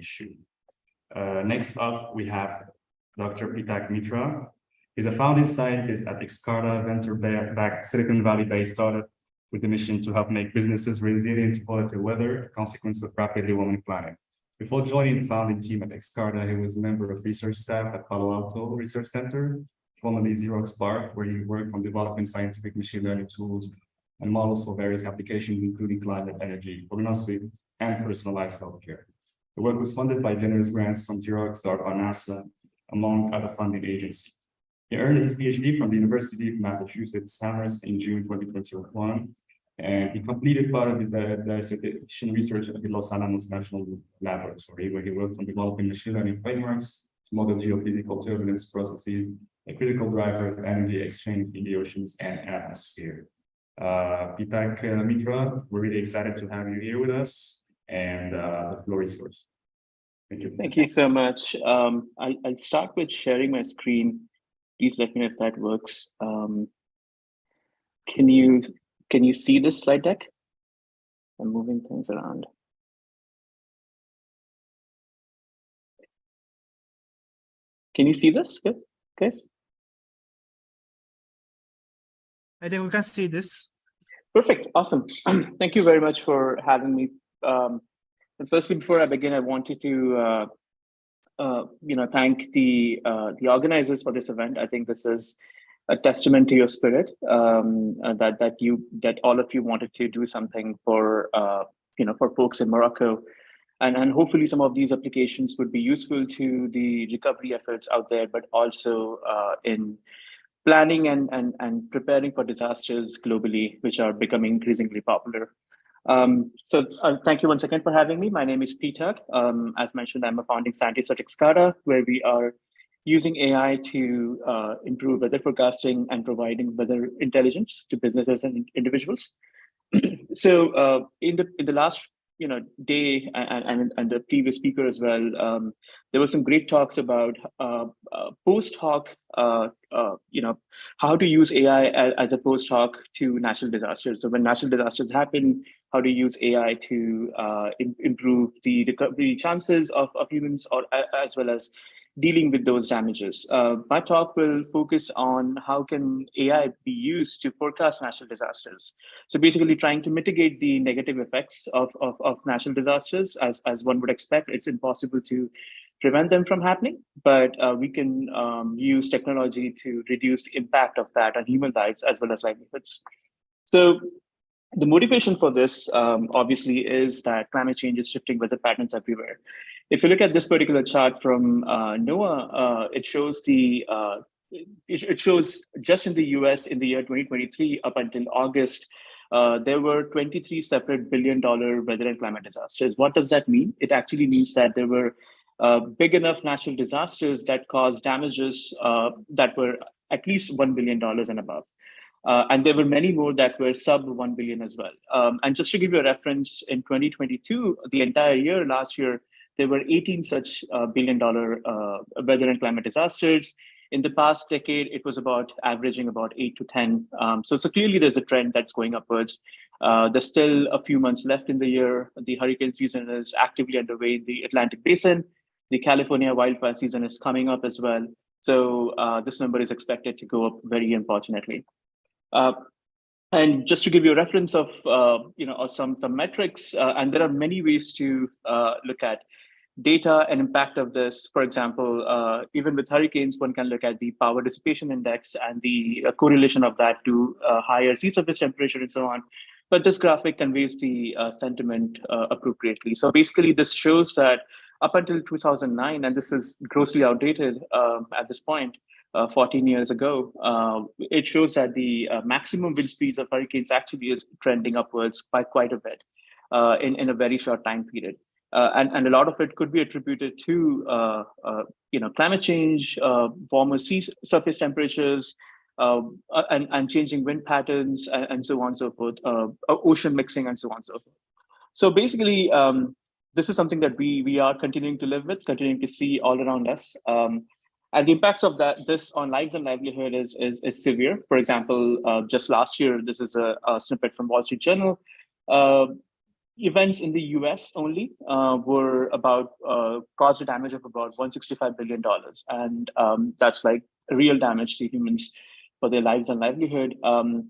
issue. Next up, we have Dr. Peetak Mitra. He's a founding scientist at Excarta, venture-backed Silicon Valley-based startup with the mission to help make businesses resilient to volatile weather, a consequence of rapidly warming planet. Before joining the founding team at Excarta, he was a member of research staff at Palo Alto Research Center, formerly Xerox PARC, where he worked on developing scientific machine learning tools and models for various applications, including climate, energy, prognostics, and personalized healthcare. The work was funded by generous grants from Xerox, DARPA, and NASA, among other funding agencies. He earned his Ph.D. from the University of Massachusetts Amherst in June 2021, and he completed part of his dissertation research at the Los Alamos National Laboratory, where he worked on developing machine learning frameworks to model geophysical turbulence processes, a critical driver of energy exchange in the oceans and atmosphere. Peetak Mitra, we're really excited to have you here with us, and the floor is yours. Thank you. Thank you so much. I'll start with sharing my screen. Please let me know if that works. Can you see this slide deck? I'm moving things around. Can you see this? Good, guys? I think we can see this. Perfect, awesome. Thank you very much for having me. And firstly, before I begin, I wanted to thank the organizers for this event. I think this is a testament to your spirit, that all of you wanted to do something for for folks in Morocco, and hopefully some of these applications would be useful to the recovery efforts out there, but also in planning and preparing for disasters globally, which are becoming increasingly popular. So thank you once again for having me. My name is Peetak. As mentioned, I'm a founding scientist at Excarta, where we are using AI to improve weather forecasting and providing weather intelligence to businesses and individuals. So in the last day and the previous speaker as well, there were some great talks about post hoc, how to use AI as a post hoc to natural disasters. So when natural disasters happen, how to use AI to improve the recovery chances of humans, or as well as dealing with those damages. My talk will focus on how can AI be used to forecast natural disasters. So basically trying to mitigate the negative effects of natural disasters. As one would expect, it's impossible to prevent them from happening, but we can use technology to reduce the impact of that on human lives as well as livelihoods. So the motivation for this obviously is that climate change is shifting weather patterns everywhere. If you look at this particular chart from NOAA, it shows it shows just in the US in the year 2023 up until August, there were 23 separate billion-dollar weather and climate disasters. What does that mean? It actually means that there were big enough natural disasters that caused damages that were at least $1 billion and above. And there were many more that were sub 1 billion as well. And just to give you a reference, in 2022, the entire year, last year, there were 18 such billion-dollar weather and climate disasters. In the past decade, it was averaging about 8 to 10. So clearly there's a trend that's going upwards. There's still a few months left in the year. The hurricane season is actively underway in the Atlantic Basin. The California wildfire season is coming up as well. So this number is expected to go up very unfortunately. And just to give you a reference of some metrics, and there are many ways to look at data and impact of this. For example, even with hurricanes, one can look at the power dissipation index and the correlation of that to higher sea surface temperature and so on. But this graphic conveys the sentiment appropriately. So basically, this shows that up until 2009, and this is grossly outdated at this point, 14 years ago, it shows that the maximum wind speeds of hurricanes actually is trending upwards by quite a bit in a very short time period. And a lot of it could be attributed to climate change, warmer sea surface temperatures, and changing wind patterns, and so on and so forth, ocean mixing, and so on and so forth. So basically, this is something that we are continuing to live with, continuing to see all around us. And the impacts of this on lives and livelihood is severe. For example, just last year, this is a snippet from Wall Street Journal. events in the US only were about caused a damage of about $165 billion. And that's like real damage to humans for their lives and livelihood.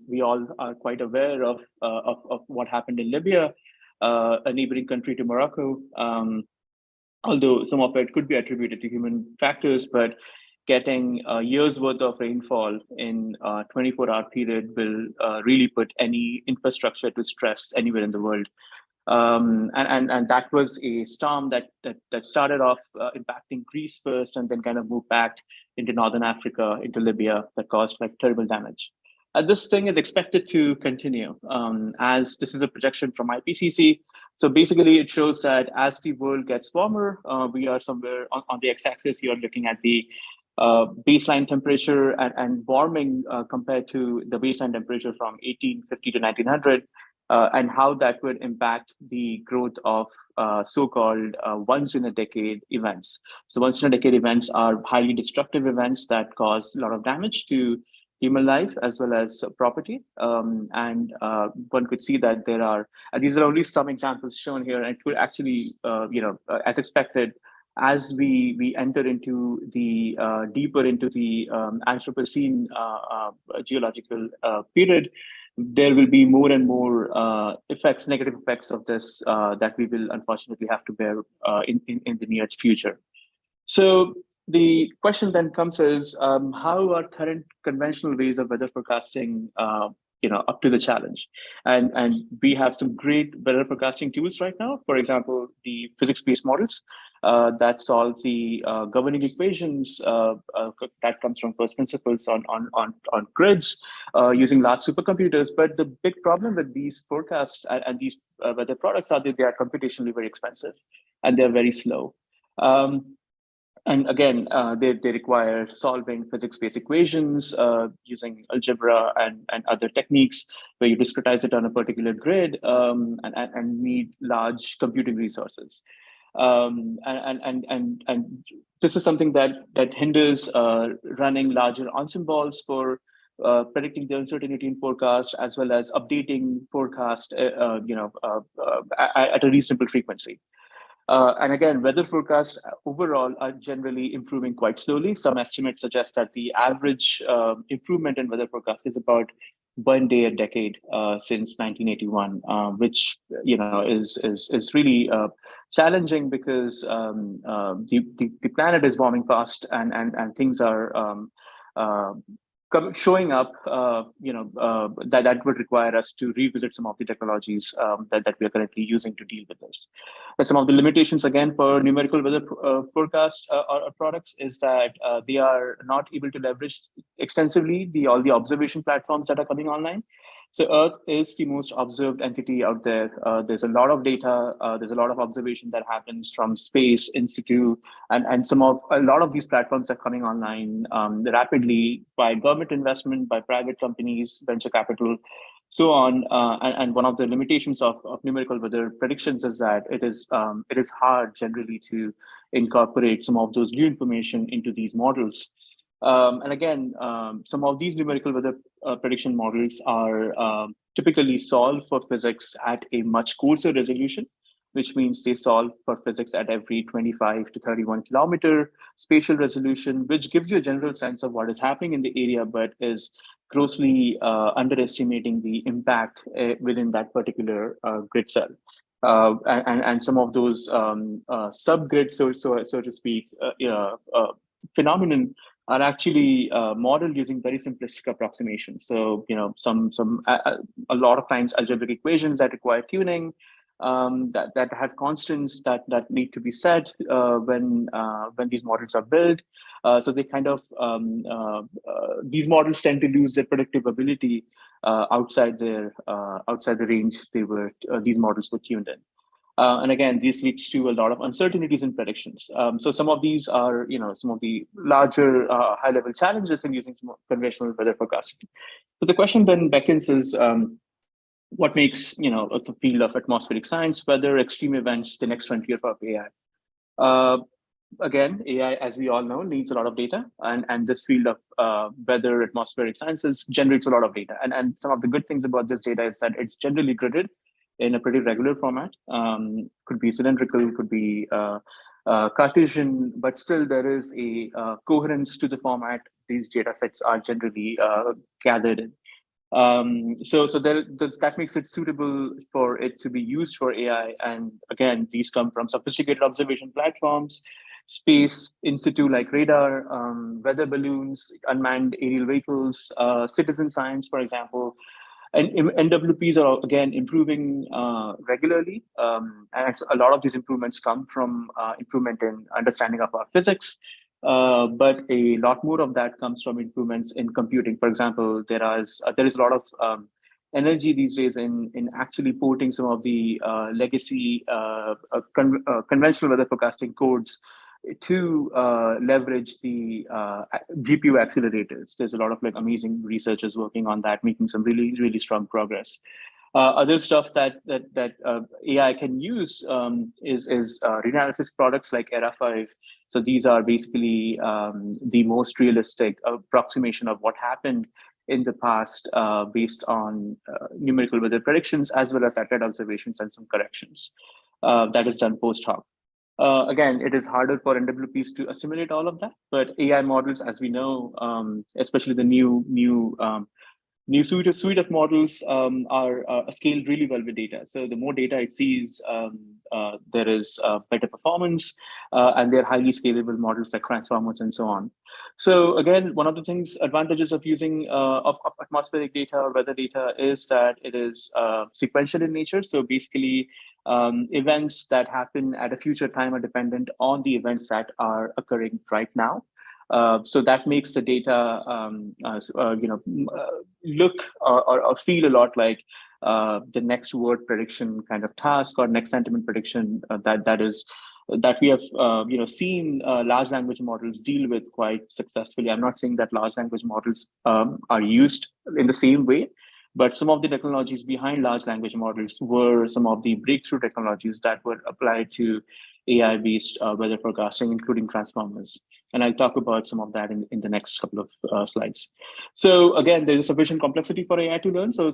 We all are quite aware of what happened in Libya, a neighboring country to Morocco. Although some of it could be attributed to human factors, but getting a year's worth of rainfall in a 24-hour period will really put any infrastructure to stress anywhere in the world. And that was a storm that started off impacting Greece first, and then kind of moved back into Northern Africa, into Libya, that caused like terrible damage. This thing is expected to continue, as this is a projection from IPCC. So basically, it shows that as the world gets warmer, we are somewhere on the x-axis. You are looking at the baseline temperature and warming compared to the baseline temperature from 1850 to 1900. And how that would impact the growth of so-called once-in-a-decade events. So once-in-a-decade events are highly destructive events that cause a lot of damage to human life as well as property. And one could see that there are, these are only some examples shown here, and it could actually, as expected, as we enter into the deeper into the Anthropocene geological period, there will be more and more effects, negative effects of this that we will unfortunately have to bear in the near future. So the question then comes is, how are current conventional ways of weather forecasting up to the challenge? And we have some great weather forecasting tools right now. For example, the physics-based models that solve the governing equations that comes from first principles on grids using large supercomputers. But the big problem with these forecasts and these weather products are that they are computationally very expensive and they're very slow. And again, they require solving physics-based equations using algebra and other techniques where you discretize it on a particular grid and need large computing resources. And this is something that hinders running larger ensembles for predicting the uncertainty in forecast, as well as updating forecast at a reasonable frequency. And again, weather forecasts overall are generally improving quite slowly. Some estimates suggest that the average improvement in weather forecast is about 1 day a decade since 1981, which is really challenging because the planet is warming fast and things are showing up, that would require us to revisit some of the technologies that we are currently using to deal with this. But some of the limitations, again, for numerical weather forecast or products is that they are not able to leverage extensively all the observation platforms that are coming online. So Earth is the most observed entity out there. There's a lot of data. There's a lot of observation that happens from space, in situ, and a lot of these platforms are coming online rapidly by government investment, by private companies, venture capital, so on. And one of the limitations of numerical weather predictions is that it is hard generally to incorporate some of those new information into these models. And again, some of these numerical weather prediction models are typically solved for physics at a much coarser resolution, which means they solve for physics at every 25 to 31 kilometer spatial resolution, which gives you a general sense of what is happening in the area, but is grossly underestimating the impact within that particular grid cell. And some of those subgrids, so to speak, phenomenon are actually modeled using very simplistic approximations. So, a lot of times algebraic equations that require tuning, that have constants that need to be set when these models are built. So they kind of these models tend to lose their predictive ability outside the range these models were tuned in. And again, this leads to a lot of uncertainties in predictions. So some of these are, some of the larger high-level challenges in using some conventional weather forecasting. So the question then beckons is, what makes, the field of atmospheric science, weather, extreme events, the next frontier for AI? Again, AI, as we all know, needs a lot of data, and this field of weather, atmospheric sciences generates a lot of data. And some of the good things about this data is that it's generally gridded. in a pretty regular format. Could be cylindrical, could be Cartesian, but still there is a coherence to the format these data sets are generally gathered in. That makes it suitable for it to be used for AI. And again, these come from sophisticated observation platforms, space in situ like radar, weather balloons, unmanned aerial vehicles, citizen science, for example. And NWPs are again improving regularly, and a lot of these improvements come from improvement in understanding of our physics. But a lot more of that comes from improvements in computing. For example, there is a lot of energy these days in actually porting some of the legacy conventional weather forecasting codes to leverage the GPU accelerators. There's a lot of like amazing researchers working on that, making some really, really strong progress. Other stuff that AI can use is reanalysis products like ERA5. So these are basically the most realistic approximation of what happened in the past based on numerical weather predictions, as well as satellite observations and some corrections. That is done post hoc. Again, it is harder for NWPs to assimilate all of that, but AI models, as we know, especially the new suite of models are scaled really well with data. So the more data it sees, there is better performance, and they're highly scalable models like transformers and so on. So again, one of the advantages of using of atmospheric data or weather data is that it is sequential in nature. So basically, events that happen at a future time are dependent on the events that are occurring right now. So that makes the data, look or feel a lot like the next word prediction kind of task or next sentiment prediction that we have seen large language models deal with quite successfully. I'm not saying that large language models are used in the same way, but some of the technologies behind large language models were some of the breakthrough technologies that were applied to AI-based weather forecasting, including transformers. And I'll talk about some of that in the next couple of slides. So again, there's sufficient complexity for AI to learn. So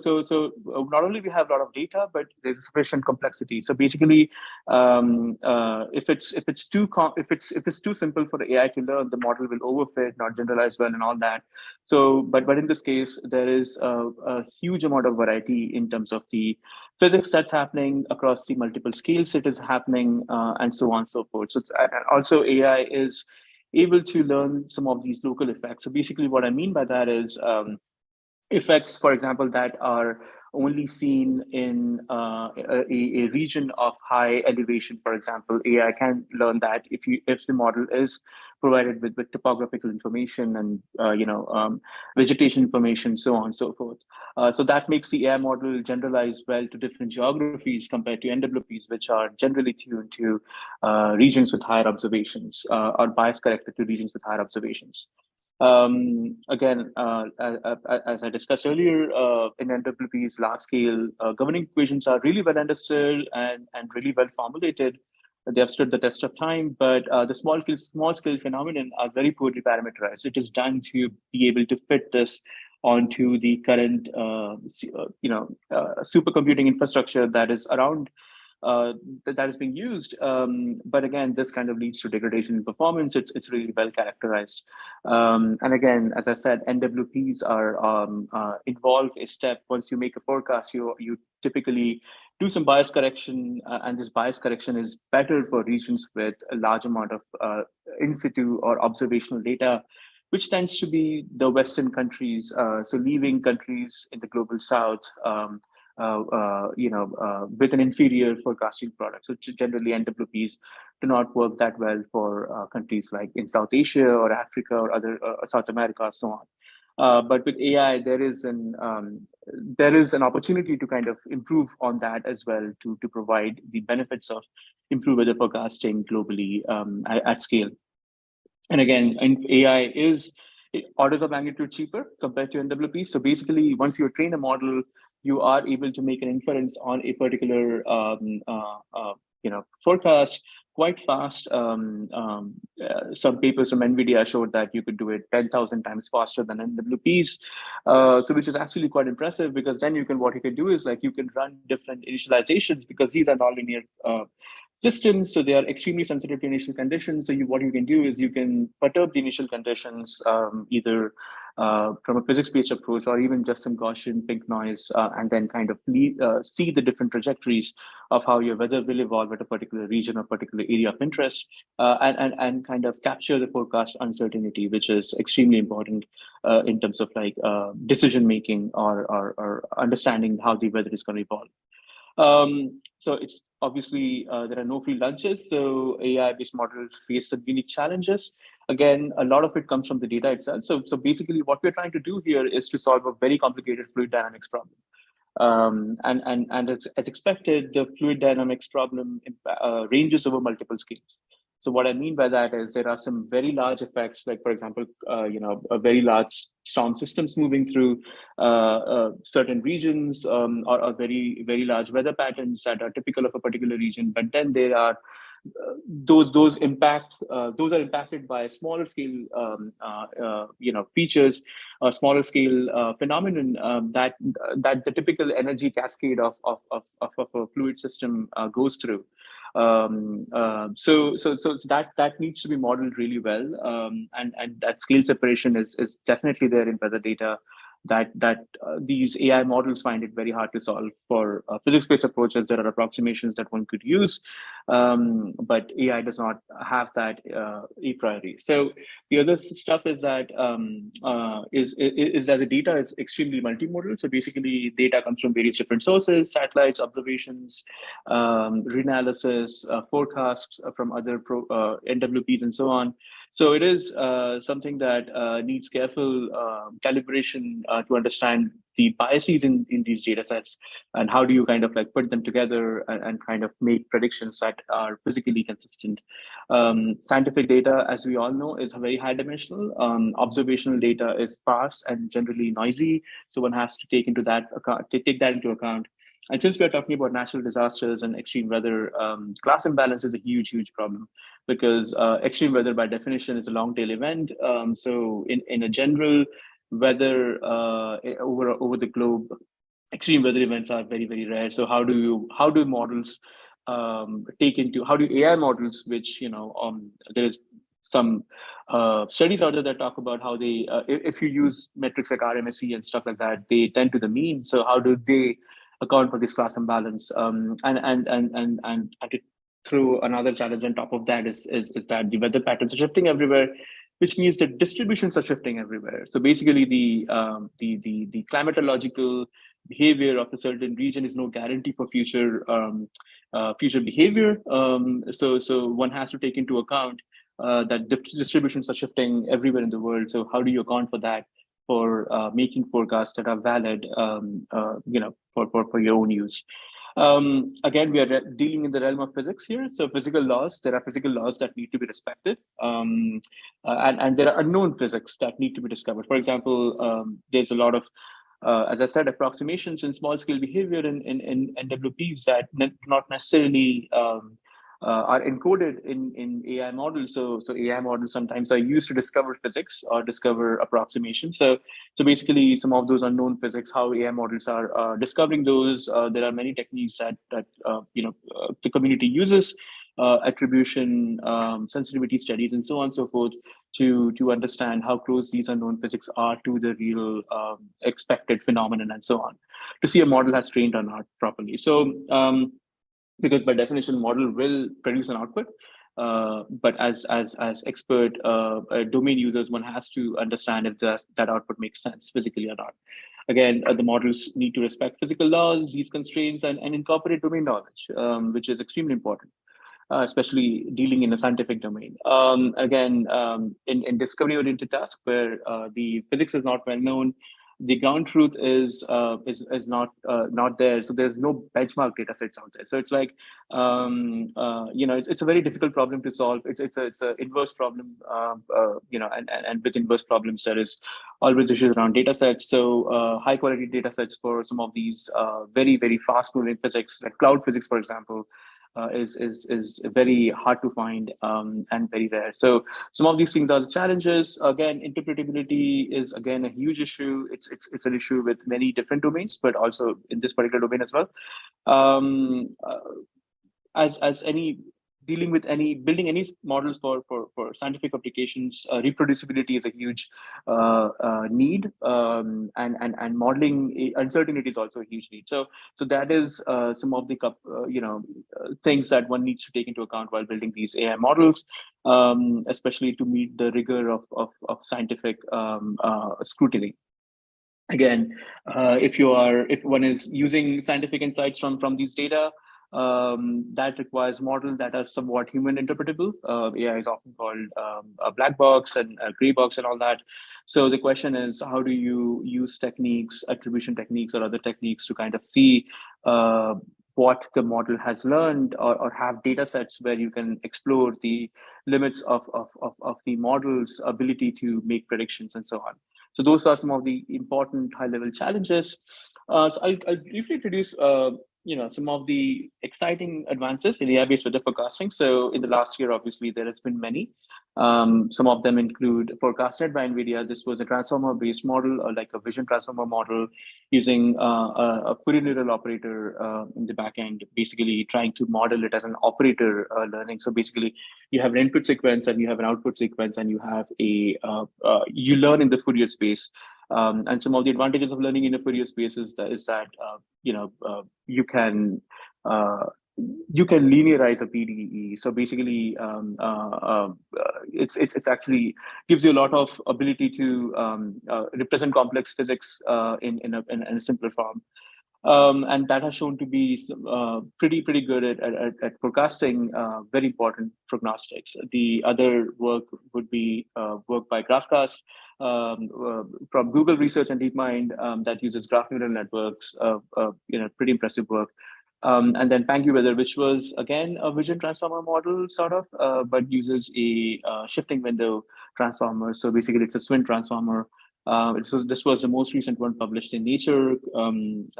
not only we have a lot of data, but there's sufficient complexity. So basically, if it's too simple for the AI to learn, the model will overfit, not generalize well, and all that. So, but in this case, there is a huge amount of variety in terms of the physics that's happening across the multiple scales it is happening, and so on and so forth. So and also AI is able to learn some of these local effects. So basically what I mean by that is effects, for example, that are only seen in a region of high elevation, for example. AI can learn that if the model is provided with topographical information and vegetation information, so on and so forth. So that makes the AI model generalize well to different geographies compared to NWPs, which are generally tuned to regions with higher observations or bias corrected to regions with higher observations. Again, as I discussed earlier, in NWPs, large-scale governing equations are really well understood and really well formulated. They have stood the test of time, but the small-scale phenomenon are very poorly parameterized. It is done to be able to fit this onto the current, supercomputing infrastructure that is around. That is being used, but again, this kind of leads to degradation in performance. It's really well characterized, and again, as I said, NWPs are involve a step. Once you make a forecast, you typically do some bias correction, and this bias correction is better for regions with a large amount of in situ or observational data, which tends to be the Western countries. So leaving countries in the global South. With an inferior forecasting product. So generally, NWPs do not work that well for countries like in South Asia or Africa or other South America, so on. But with AI, there is an opportunity to kind of improve on that as well to provide the benefits of improved weather forecasting globally at scale. And again, AI is orders of magnitude cheaper compared to NWPs. So basically, once you train a model, you are able to make an inference on a particular forecast quite fast. Some papers from NVIDIA showed that you could do it 10,000 times faster than NWPs. So which is actually quite impressive, because then what you can do is like you can run different initializations, because these are nonlinear systems, so they are extremely sensitive to initial conditions. So what you can do is you can perturb the initial conditions, either from a physics-based approach or even just some Gaussian pink noise, and then kind of see the different trajectories of how your weather will evolve at a particular region or particular area of interest, and kind of capture the forecast uncertainty, which is extremely important in terms of like decision making or understanding how the weather is going to evolve. So it's obviously there are no free lunches, so AI-based models face some unique challenges. Again, a lot of it comes from the data itself. So basically, what we're trying to do here is to solve a very complicated fluid dynamics problem. And as expected, the fluid dynamics problem ranges over multiple scales. So what I mean by that is there are some very large effects, like for example, a very large storm systems moving through certain regions, or very, very large weather patterns that are typical of a particular region. But then there are those are impacted by smaller scale features, a smaller scale phenomenon that the typical energy cascade of a fluid system goes through. So that needs to be modeled really well, and that scale separation is definitely there in weather data. That these AI models find it very hard to solve. For physics-based approaches, there are approximations that one could use, but AI does not have that a priori. So the other stuff is that is that the data is extremely multimodal. So basically, data comes from various different sources: satellites, observations, reanalysis, forecasts from other NWPs, and so on. So it is something that needs careful calibration to understand the biases in these data sets, and how do you kind of like put them together and kind of make predictions that are physically consistent. Scientific data, as we all know, is very high dimensional. Observational data is sparse and generally noisy, so one has to take that into account. And since we're talking about natural disasters and extreme weather, class imbalance is a huge problem, because extreme weather by definition is a long tail event. So in a general weather over the globe, extreme weather events are very, very rare. So how do models how do AI models, which there is some studies out there that talk about how they if you use metrics like RMSE and stuff like that, they tend to the mean. So how do they account for this class imbalance? And to throw another challenge on top of that is that the weather patterns are shifting everywhere, which means the distributions are shifting everywhere. So basically, the climatological behavior of a certain region is no guarantee for future behavior. So one has to take into account that distributions are shifting everywhere in the world. So how do you account for that for making forecasts that are valid, for your own use? Again, we are dealing in the realm of physics here. So there are physical laws that need to be respected. And there are unknown physics that need to be discovered. For example, there's a lot of, as I said, approximations in small scale behavior in NWPs that not necessarily are encoded in AI models. So AI models sometimes are used to discover physics or discover approximations. So basically, some of those unknown physics, how AI models are discovering those. There are many techniques that the community uses, attribution, sensitivity studies, and so on and so forth, to understand how close these unknown physics are to the real expected phenomenon, and so on, to see a model has trained or not properly. So because by definition, model will produce an output, but as expert domain users, one has to understand if that output makes sense physically or not. Again, the models need to respect physical laws, these constraints, and incorporate domain knowledge, which is extremely important, especially dealing in a scientific domain. Again, in discovery-oriented tasks where the physics is not well known, the ground truth is not there. So there's no benchmark data sets out there. So it's like it's a very difficult problem to solve. It's an inverse problem, and with inverse problems there is always issues around data sets. So high quality data sets for some of these very, very fast moving physics, like cloud physics, for example, is very hard to find and very rare. So some of these things are the challenges. Again, interpretability is again a huge issue. It's an issue with many different domains, but also in this particular domain as well. As any dealing with any building any models for scientific applications, reproducibility is a huge need, and modeling uncertainty is also a huge need. So that is some of the things that one needs to take into account while building these AI models, especially to meet the rigor of scientific scrutiny. Again, if one is using scientific insights from these data, that requires models that are somewhat human interpretable. AI is often called a black box and a gray box and all that. So the question is, how do you use techniques, attribution techniques or other techniques to kind of see what the model has learned, or have data sets where you can explore the limits of the model's ability to make predictions and so on. So those are some of the important high-level challenges. So I'll briefly introduce some of the exciting advances in AI-based weather forecasting. So in the last year, obviously, there has been many. Some of them include Forecastnet by NVIDIA. This was a transformer-based model, or like a vision transformer model, using a Fourier neural operator in the back end, basically trying to model it as an operator learning. So basically, you have an input sequence and you have an output sequence, and you have you learn in the Fourier space. And some of the advantages of learning in a Fourier space is that you can linearize a PDE. So basically, it's actually gives you a lot of ability to represent complex physics in a simpler form. And that has shown to be pretty good at forecasting very important prognostics. The other work would be work by GraphCast from Google Research and DeepMind that uses graph neural networks. Pretty impressive work. And then Pangu Weather, which was again a vision transformer model, sort of, but uses a shifting window transformer. So basically, it's a SWIN transformer. This was the most recent one published in Nature, and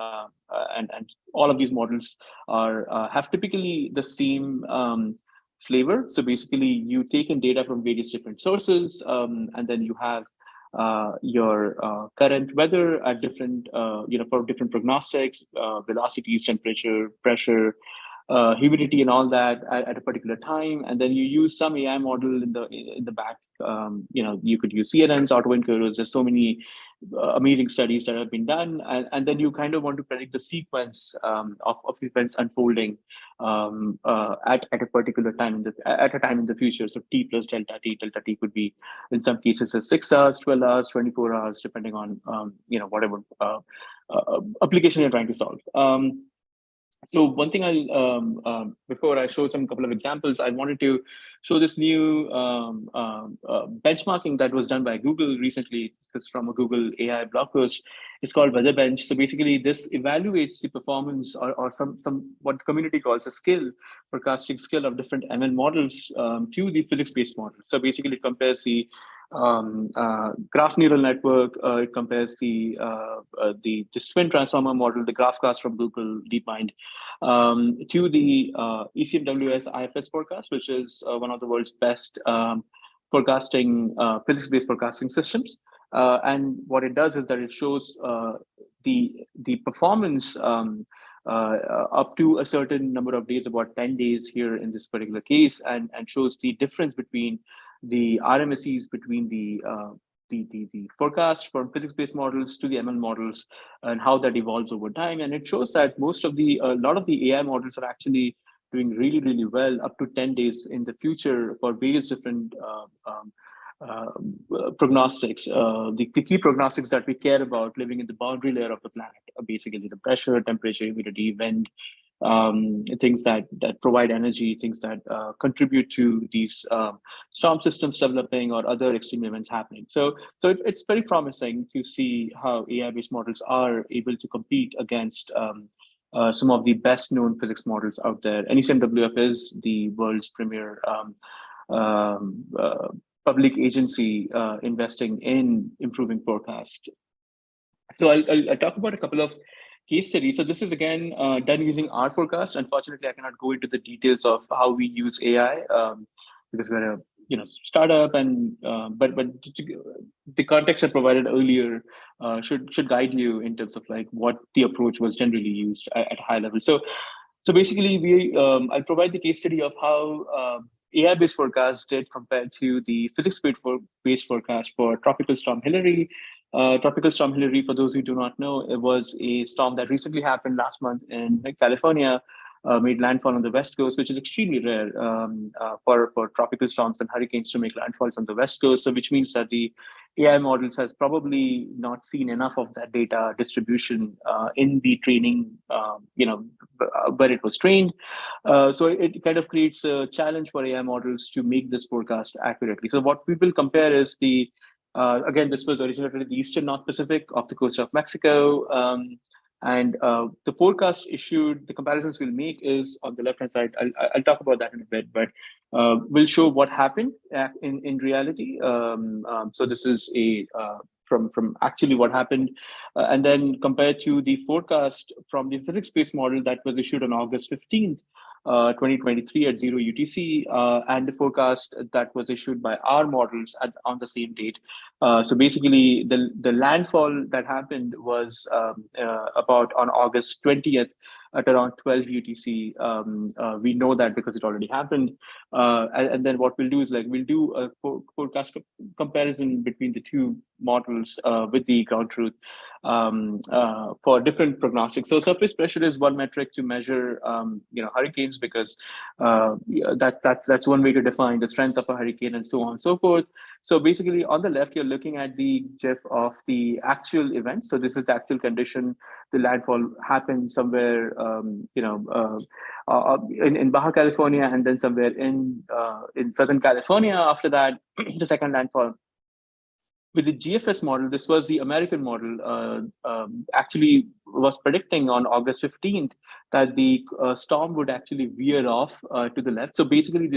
all of these models have typically the same flavor. So basically, you take in data from various different sources, and then you have your current weather at different, for different prognostics, velocities, temperature, pressure, humidity, and all that at a particular time, and then you use some AI model in the back. You could use CNNs, autoencoders. There's so many amazing studies that have been done, and then you kind of want to predict the sequence of events unfolding at a particular time at a time in the future. So T plus delta T. Delta T could be in some cases 6 hours, 12 hours, 24 hours, depending on whatever application you're trying to solve. So one thing before I show some couple of examples, I wanted to show this new benchmarking that was done by Google recently. It's from a Google AI blog post. It's called Weather Bench. So basically, this evaluates the performance or some what the community calls a forecasting skill of different ML models to the physics-based model. So basically, it compares the graph neural network. It compares the SWIN transformer model, the GraphCast from Google DeepMind, to the ECMWS IFS forecast, which is one of the world's best forecasting physics-based forecasting systems. And what it does is that it shows the performance up to a certain number of days, about 10 days here in this particular case, and shows the difference between the RMSEs between the forecast from physics-based models to the ML models, and how that evolves over time. And it shows that a lot of the AI models are actually doing really, really well up to 10 days in the future for various different prognostics. The key prognostics that we care about living in the boundary layer of the planet are basically the pressure, temperature, humidity, wind, things that provide energy, things that contribute to these storm systems developing or other extreme events happening. So it's very promising to see how AI-based models are able to compete against some of the best known physics models out there. NECMWF is the world's premier public agency investing in improving forecast. So I'll talk about a couple of case study. So this is again done using our forecast. Unfortunately, I cannot go into the details of how we use AI because we're a startup, and but the context I provided earlier should guide you in terms of like what the approach was generally used at high level. So basically, I'll provide the case study of how AI-based forecast did compared to the physics-based forecast for Tropical Storm Hillary. Tropical Storm Hillary, for those who do not know, it was a storm that recently happened last month in California, made landfall on the West Coast, which is extremely rare for tropical storms and hurricanes to make landfalls on the West Coast. So which means that the AI models has probably not seen enough of that data distribution in the training, where it was trained. So it kind of creates a challenge for AI models to make this forecast accurately. So what we will compare is again, this was originated in the Eastern North Pacific off the coast of Mexico. And the forecast issued, the comparisons we'll make is on the left-hand side. I'll talk about that in a bit, but we'll show what happened in reality. So this is from actually what happened, and then compared to the forecast from the physics-based model that was issued on August 15th, 2023 at 0 UTC, and the forecast that was issued by our models on the same date. So basically, the landfall that happened was about on August 20th at around 12 UTC. We know that because it already happened. And then what we'll do is we'll do a forecast comparison between the two models with the ground truth for different prognostics. So surface pressure is one metric to measure hurricanes, because that's one way to define the strength of a hurricane and so on and so forth. So basically, on the left, you're looking at the GIF of the actual event. So this is the actual condition. The landfall happened somewhere, in Baja California, and then somewhere in Southern California after that, the second landfall. With the GFS model, this was the American model, actually was predicting on August 15th that the storm would actually veer off to the left. So basically,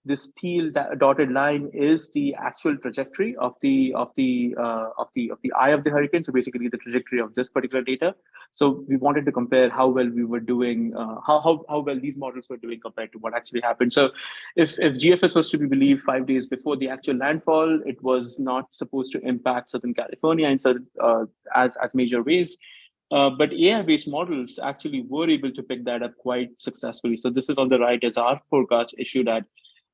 this teal dotted line is the actual trajectory of the eye of the hurricane. So basically, the trajectory of this particular data. So we wanted to compare how well we were doing, how well these models were doing compared to what actually happened. So if GFS was to be believed 5 days before the actual landfall, it was not supposed to impact Southern California in as major ways. But AI-based models actually were able to pick that up quite successfully. So this is on the right as our forecast issued at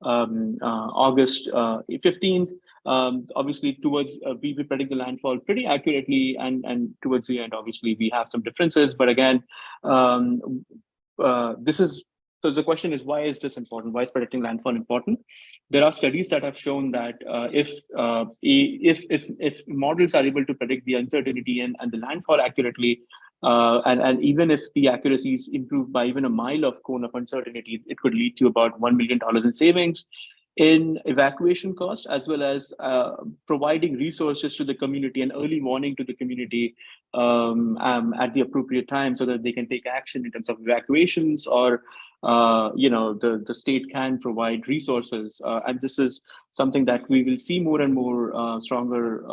August 15th. Obviously, towards we predict the landfall pretty accurately, and towards the end, obviously, we have some differences. But again, this is. So the question is, why is this important? Why is predicting landfall important? There are studies that have shown that if models are able to predict the uncertainty and the landfall accurately, and even if the accuracy is improved by even a mile of cone of uncertainty, it could lead to about $1 million in savings in evacuation cost, as well as providing resources to the community and early warning to the community at the appropriate time, so that they can take action in terms of evacuations, or the state can provide resources. And this is something that we will see more and more stronger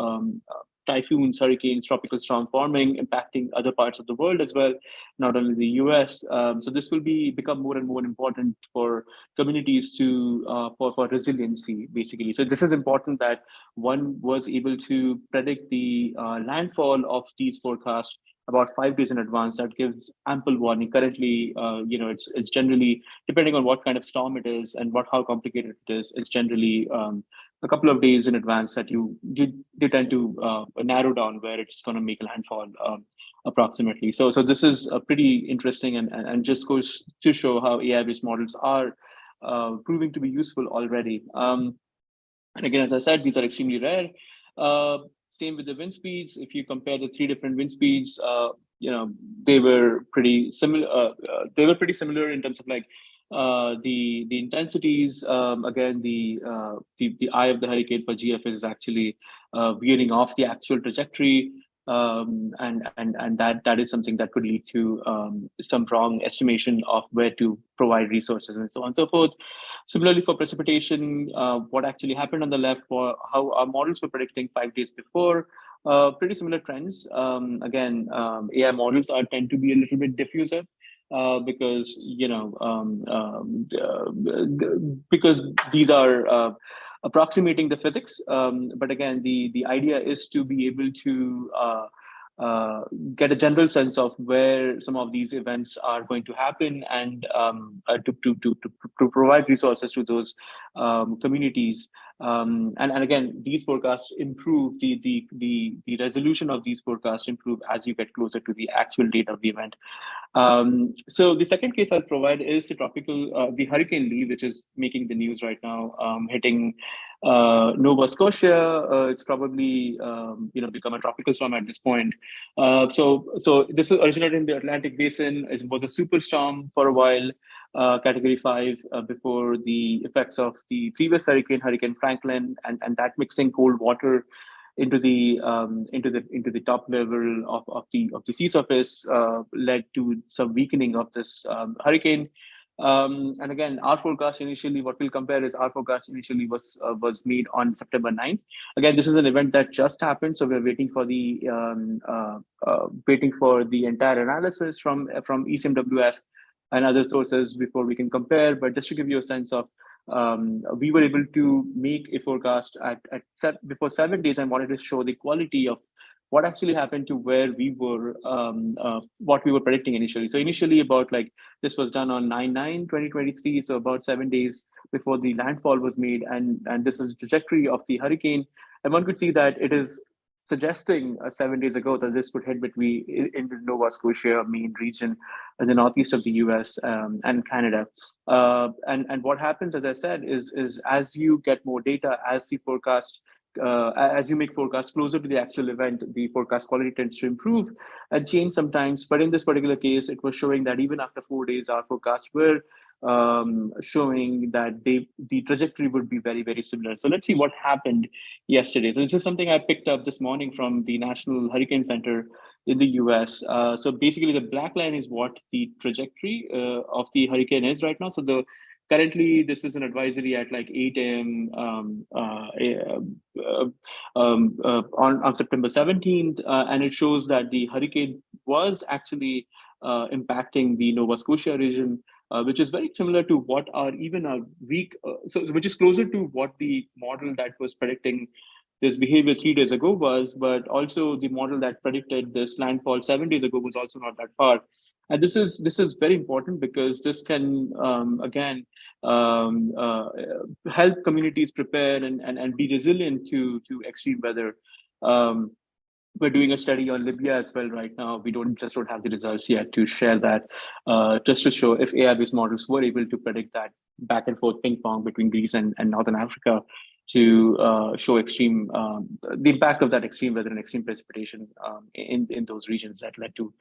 typhoons, hurricanes, tropical storm forming, impacting other parts of the world as well, not only the US. So this will become more and more important for communities for resiliency, basically. So this is important that one was able to predict the landfall of these forecasts about 5 days in advance. That gives ample warning. Currently, it's generally, depending on what kind of storm it is and how complicated it is, it's generally a couple of days in advance that you tend to narrow down where it's going to make landfall approximately. So this is pretty interesting, and just goes to show how AI-based models are proving to be useful already. And again, as I said, these are extremely rare. Same with the wind speeds. If you compare the 3 different wind speeds, they were pretty similar. They were pretty similar in terms of the intensities. Again, the eye of the hurricane for GFS is actually veering off the actual trajectory, and that is something that could lead to some wrong estimation of where to provide resources and so on and so forth. Similarly, for precipitation, what actually happened on the left, for how our models were predicting 5 days before, Pretty similar trends. Again, AI models tend to be a little bit diffusive. Because because these are approximating the physics, but again, the idea is to be able to get a general sense of where some of these events are going to happen, and to provide resources to those communities. And again, these forecasts improve, the resolution of these forecasts improve as you get closer to the actual date of the event. So the second case I'll provide is the Hurricane Lee, which is making the news right now, hitting Nova Scotia. It's probably become a tropical storm at this point. So this is originated in the Atlantic Basin. It was a superstorm for a while, Category 5, before the effects of the previous hurricane, Hurricane Franklin, and that mixing cold water into the top level of the sea surface led to some weakening of this hurricane. And again, our forecast initially, what we'll compare is our forecast initially was made on September 9th. Again, this is an event that just happened, so we're waiting for the entire analysis from ECMWF and other sources before we can compare. But just to give you a sense of, we were able to make a forecast before 7 days, and wanted to show the quality of what actually happened to where we were, what we were predicting initially. So initially, this was done on 9/9/2023, so about 7 days before the landfall was made, and this is the trajectory of the hurricane, and one could see that it is suggesting 7 days ago that this would hit in the Nova Scotia main region in the northeast of the US and Canada. And what happens, as I said, is as you get more data, as the forecast, as you make forecasts closer to the actual event, the forecast quality tends to improve and change sometimes. But in this particular case, it was showing that even after 4 days, our forecasts were showing that the trajectory would be very, very similar. So let's see what happened yesterday. So this is something I picked up this morning from the National Hurricane Center in the US. So basically, the black line is what the trajectory of the hurricane is right now. So currently, this is an advisory at 8 a.m. On September 17th, and it shows that the hurricane was actually impacting the Nova Scotia region, which is very similar to what are even a week, which is closer to what the model that was predicting this behavior 3 days ago was, but also the model that predicted this landfall 7 days ago was also not that far. And this is very important because this can help communities prepare and be resilient to extreme weather. We're doing a study on Libya as well right now. We don't have the results yet to share that, just to show if AI-based models were able to predict that back and forth ping pong between Greece and Northern Africa to show the impact of that extreme weather and extreme precipitation in those regions that led to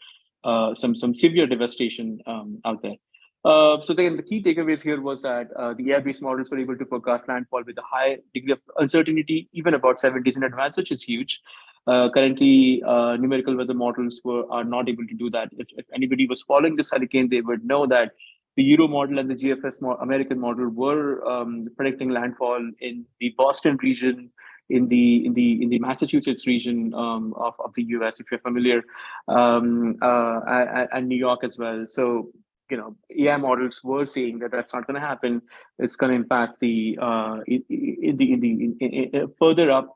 some severe devastation out there. So then the key takeaways here was that the AI-based models were able to forecast landfall with a high degree of uncertainty, even about 7 days in advance, which is huge. Currently, numerical weather models are not able to do that. If anybody was following this hurricane, they would know that the Euro model and the GFS American model were predicting landfall in the Boston region, in the Massachusetts region of the US, if you're familiar, and New York as well. So AI models were saying that that's not going to happen. It's going to impact further up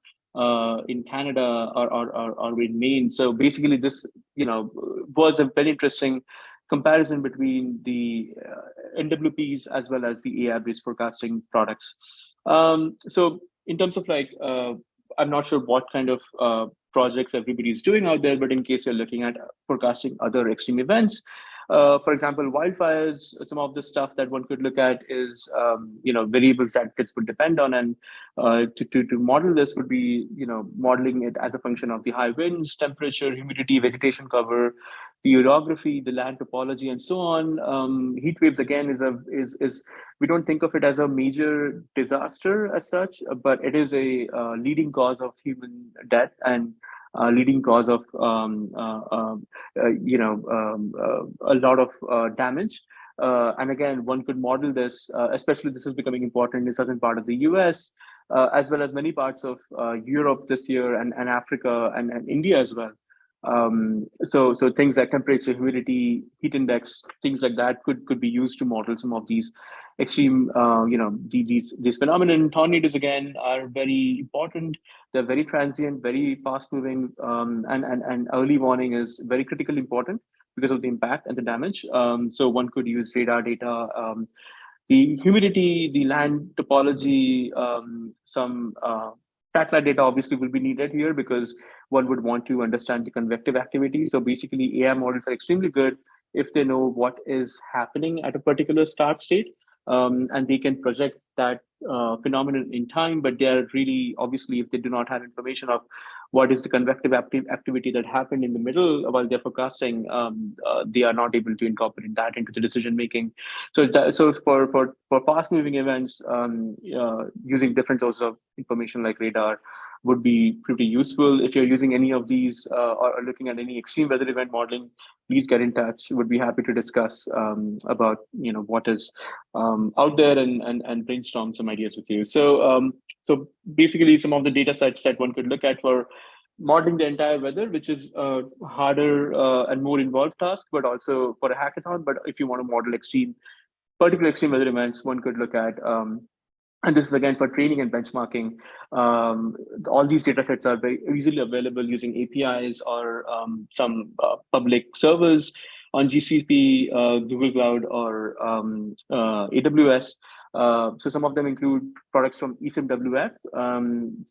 in Canada or in Maine. So basically, this was a very interesting comparison between the NWPs as well as the AI-based forecasting products. So in terms of I'm not sure what kind of projects everybody's doing out there, but in case you're looking at forecasting other extreme events, for example, wildfires, some of the stuff that one could look at is, variables that this would depend on. And to model this would be, modeling it as a function of the high winds, temperature, humidity, vegetation cover, the orography, the land topology, and so on. Heat waves, again, is we don't think of it as a major disaster as such, but it is a leading cause of human death and leading cause of a lot of damage. And again, one could model this, especially this is becoming important in certain part of the US, as well as many parts of Europe this year and Africa and India as well. So things like temperature, humidity, heat index, things like that could be used to model some of these extreme, these phenomenon. Tornadoes again are very important. They're very transient, very fast moving, and early warning is very critically important because of the impact and the damage. So one could use radar data, the humidity, the land topology, some satellite data obviously will be needed here because one would want to understand the convective activity. So basically AI models are extremely good if they know what is happening at a particular start state, and they can project that phenomenon in time, but they are really, obviously, if they do not have information of what is the convective activity that happened in the middle while they're forecasting, they are not able to incorporate that into the decision making. So for fast moving events, using different sources of information like radar would be pretty useful. If you're using any of these or looking at any extreme weather event modeling, please get in touch. Would be happy to discuss about what is out there and brainstorm some ideas with you. So basically, some of the data sets that one could look at for modeling the entire weather, which is a harder and more involved task, but also for a hackathon. But if you want to model particular extreme weather events, one could look at, and this is again for training and benchmarking. All these data sets are very easily available using APIs or some public servers on GCP, Google Cloud, or AWS. So some of them include products from eSIMWF.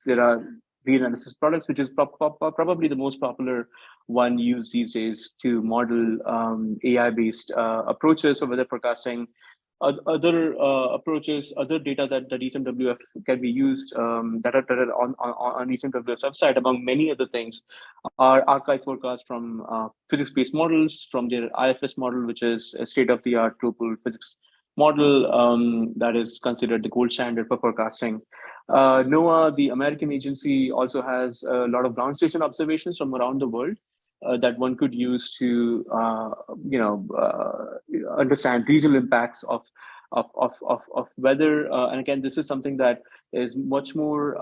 There are reanalysis products, which is probably the most popular one used these days to model AI-based approaches for weather forecasting. Other approaches, other data that eSIMWF can be used that are on eSIMWF's website, among many other things, are archive forecasts from physics-based models, from their IFS model, which is a state-of-the-art global physics model that is considered the gold standard for forecasting. NOAA, the American agency, also has a lot of ground station observations from around the world that one could use to, understand regional impacts of weather. And again, this is something that is much more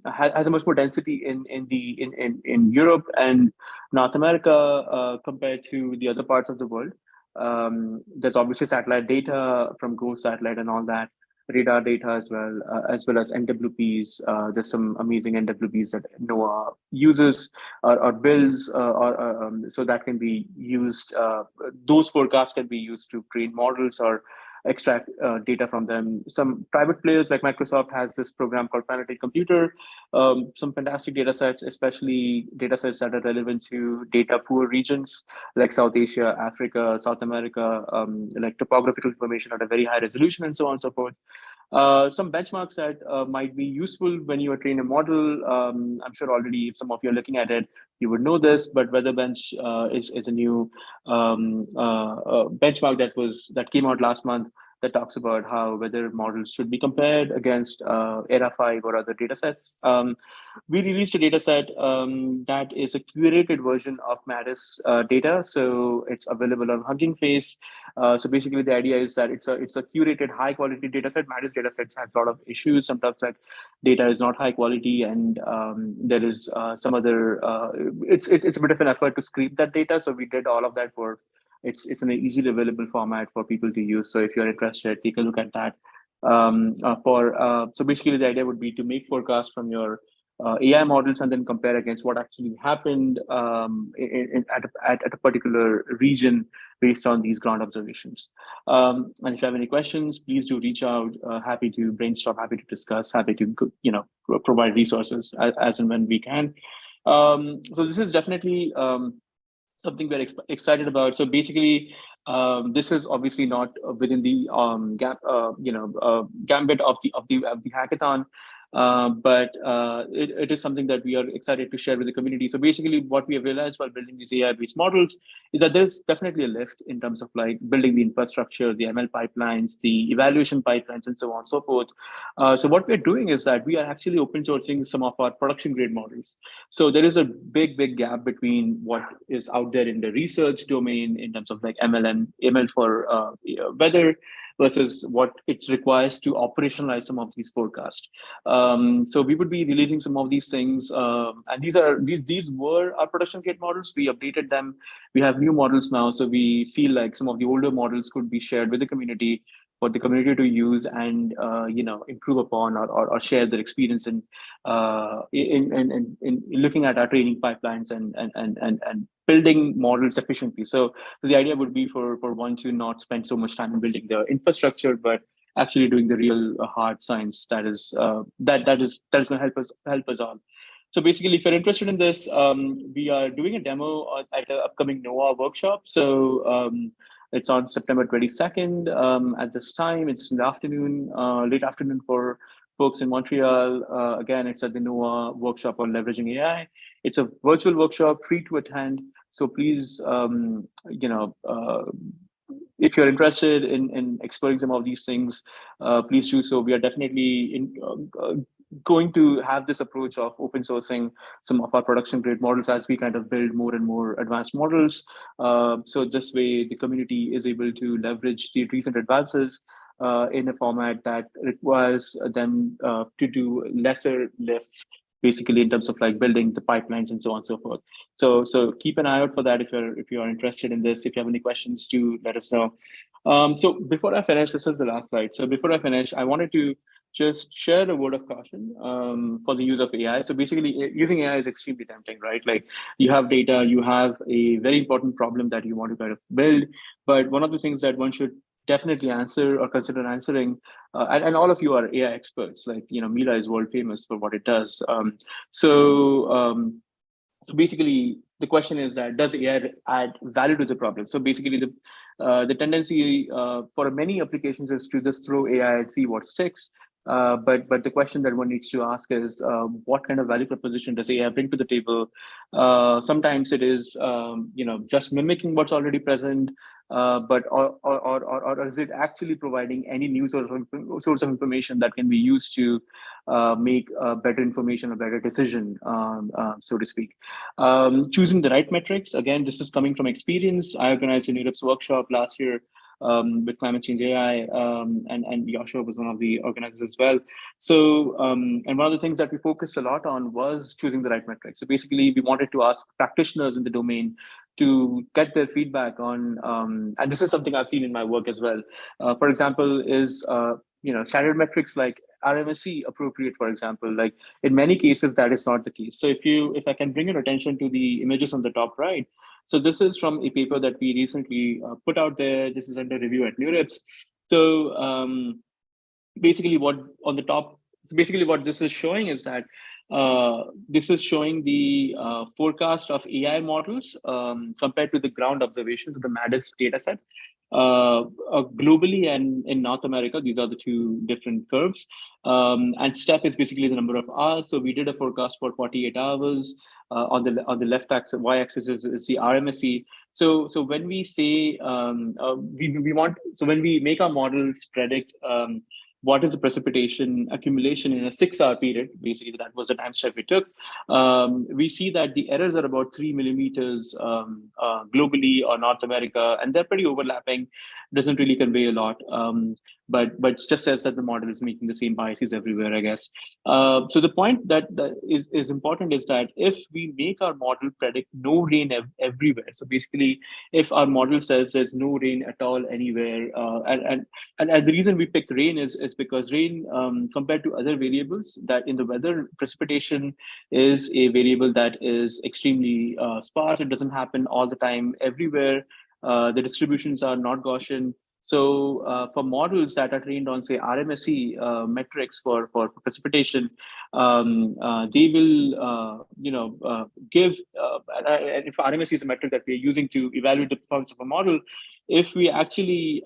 has a much more density in Europe and North America compared to the other parts of the world. There's obviously satellite data from GO satellite and all that, radar data as well as NWPs. There's some amazing NWPs that NOAA uses or builds, so that can be used. Those forecasts can be used to train models or extract data from them. Some private players like Microsoft has this program called Planetary Computer. Some fantastic data sets, especially data sets that are relevant to data poor regions like South Asia, Africa, South America, like topographical information at a very high resolution and so on and so forth. Some benchmarks that might be useful when you are training a model. I'm sure already if some of you are looking at it, you would know this, but WeatherBench is a new benchmark that came out last month that talks about how weather models should be compared against ERA5 or other data sets. We released a data set that is a curated version of MADIS data. So it's available on Hugging Face. So basically the idea is that it's a curated high quality data set. MADIS data sets has a lot of issues. Sometimes that data is not high quality and there is some other, it's a bit of an effort to scrape that data. So we did all of that work. It's an easily available format for people to use. So if you're interested, take a look at that. So basically the idea would be to make forecasts from your AI models and then compare against what actually happened at a particular region based on these ground observations. And if you have any questions, please do reach out. Happy to brainstorm, happy to discuss, happy to provide resources as and when we can. So this is definitely something we're excited about. So basically, this is obviously not within the gambit of the hackathon, but it is something that we are excited to share with the community. So basically, what we have realized while building these AI-based models is that there's definitely a lift in terms of like building the infrastructure, the ML pipelines, the evaluation pipelines, and so on and so forth. So what we're doing is that we are actually open sourcing some of our production grade models. So there is a big gap between what is out there in the research domain in terms of like ML for weather versus what it requires to operationalize some of these forecasts. So we would be releasing some of these things, and these were our production grade models. We updated them. We have new models now, so we feel like some of the older models could be shared with the community for the community to use and improve upon or share their experience in looking at our training pipelines and building models efficiently. So the idea would be for one to not spend so much time in building the infrastructure, but actually doing the real hard science that is going to help us all. So basically, if you're interested in this, we are doing a demo at the upcoming NOAA workshop. So it's on September 22nd. At this time, it's in the afternoon, late afternoon for folks in Montreal. Again, it's at the NOAA workshop on leveraging AI. It's a virtual workshop, free to attend. So please, if you're interested in exploring some of these things, please do so. We are definitely going to have this approach of open sourcing some of our production grade models as we kind of build more and more advanced models. So this way, the community is able to leverage the recent advances in a format that requires them to do lesser lifts, basically in terms of like building the pipelines and so on and so forth. So keep an eye out for that if you're interested in this. If you have any questions, do let us know. So before I finish, this is the last slide. So before I finish, I wanted to just share a word of caution for the use of AI. So basically, using AI is extremely tempting, right? Like you have data, you have a very important problem that you want to kind of build. But one of the things that one should definitely answer or consider answering, and all of you are AI experts, like, Mila is world famous for what it does. So basically, the question is that does AI add value to the problem? So basically, the tendency for many applications is to just throw AI and see what sticks. But the question that one needs to ask is, what kind of value proposition does AI bring to the table? Sometimes it is, just mimicking what's already present, but or is it actually providing any new source of information that can be used to make better information, a better decision, so to speak. Choosing the right metrics. Again, this is coming from experience. I organized a NeurIPS workshop last year with climate change AI, and Joshua was one of the organizers as well. So, and one of the things that we focused a lot on was choosing the right metrics. So basically, we wanted to ask practitioners in the domain to get their feedback on, and this is something I've seen in my work as well. For example, is standard metrics like RMSE appropriate, for example? Like in many cases, that is not the case. So if I can bring your attention to the images on the top right. So this is from a paper that we recently put out there. This is under review at NeurIPS. So basically what this is showing is that this is showing the forecast of AI models compared to the ground observations of the MADIS data set. Globally and in North America, these are the two different curves. And step is basically the number of hours. So we did a forecast for 48 hours. On the left axis, y-axis is the RMSE. So when we say when we make our models predict what is the precipitation accumulation in a 6-hour period, basically that was the time step we took, we see that the errors are about 3 millimeters globally or North America, and they're pretty overlapping. Doesn't really convey a lot, but it just says that the model is making the same biases everywhere, I guess. So the point that is important is that if we make our model predict no rain everywhere, so basically if our model says there's no rain at all anywhere, and the reason we pick rain is because rain, compared to other variables that in the weather, precipitation is a variable that is extremely sparse. It doesn't happen all the time everywhere. The distributions are not Gaussian. So for models that are trained on, say, RMSE metrics for precipitation, they will, give, and if RMSE is a metric that we're using to evaluate the performance of a model, if we actually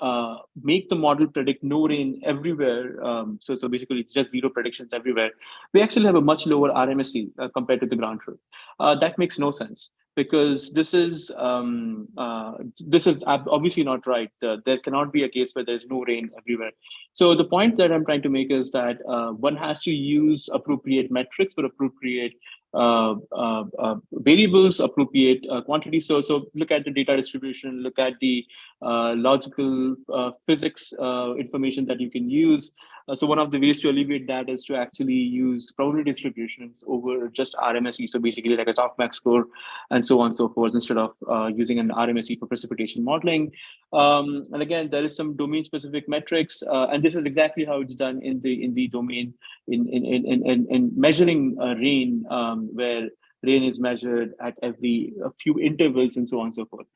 make the model predict no rain everywhere, so basically it's just zero predictions everywhere, we actually have a much lower RMSE compared to the ground truth. That makes no sense, because this is obviously not right. There cannot be a case where there's no rain everywhere. So the point that I'm trying to make is that one has to use appropriate metrics for appropriate variables, appropriate quantities. So look at the data distribution, look at the logical physics information that you can use. So one of the ways to alleviate that is to actually use probability distributions over just RMSE. So basically like a softmax score and so on and so forth, instead of using an RMSE for precipitation modeling. And again, there is some domain specific metrics, and this is exactly how it's done in the domain in measuring rain, where rain is measured at every few intervals and so on and so forth.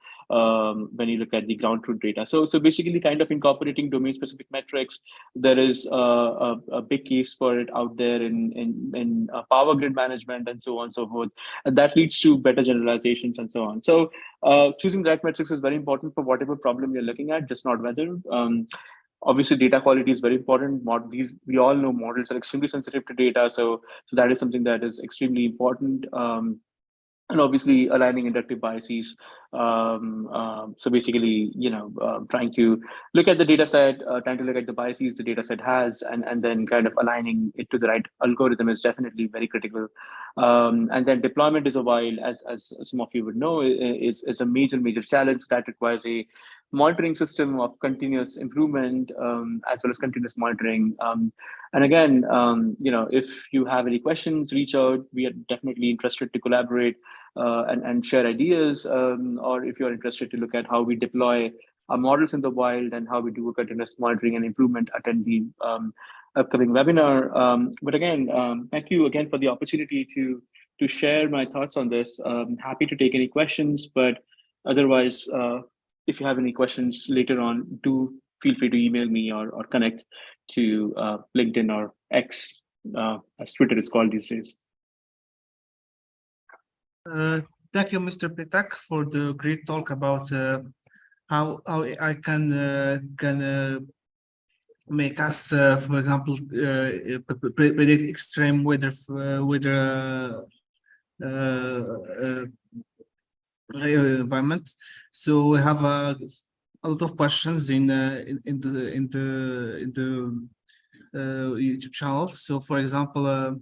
When you look at the ground truth data. So basically kind of incorporating domain specific metrics. There is a big case for it out there in power grid management and so on and so forth. And that leads to better generalizations and so on. So choosing the right metrics is very important for whatever problem you're looking at, just not weather. Obviously, data quality is very important. We all know models are extremely sensitive to data, so that is something that is extremely important. And obviously aligning inductive biases. So basically, trying to look at the data set, trying to look at the biases the data set has, and then kind of aligning it to the right algorithm is definitely very critical. And then deployment is a while, as some of you would know, is a major challenge that requires a monitoring system of continuous improvement, as well as continuous monitoring. And again, if you have any questions, reach out. We are definitely interested to collaborate and share ideas, or if you're interested to look at how we deploy our models in the wild and how we do continuous monitoring and improvement, attend the upcoming webinar. But again, thank you again for the opportunity to share my thoughts on this. Happy to take any questions, but otherwise, if you have any questions later on, do feel free to email me or connect to LinkedIn or X, as Twitter is called these days. Thank you, Mr. Peetak, for the great talk about how I can make us, for example, predict extreme weather environment. So we have a lot of questions in the YouTube channel. So, for example,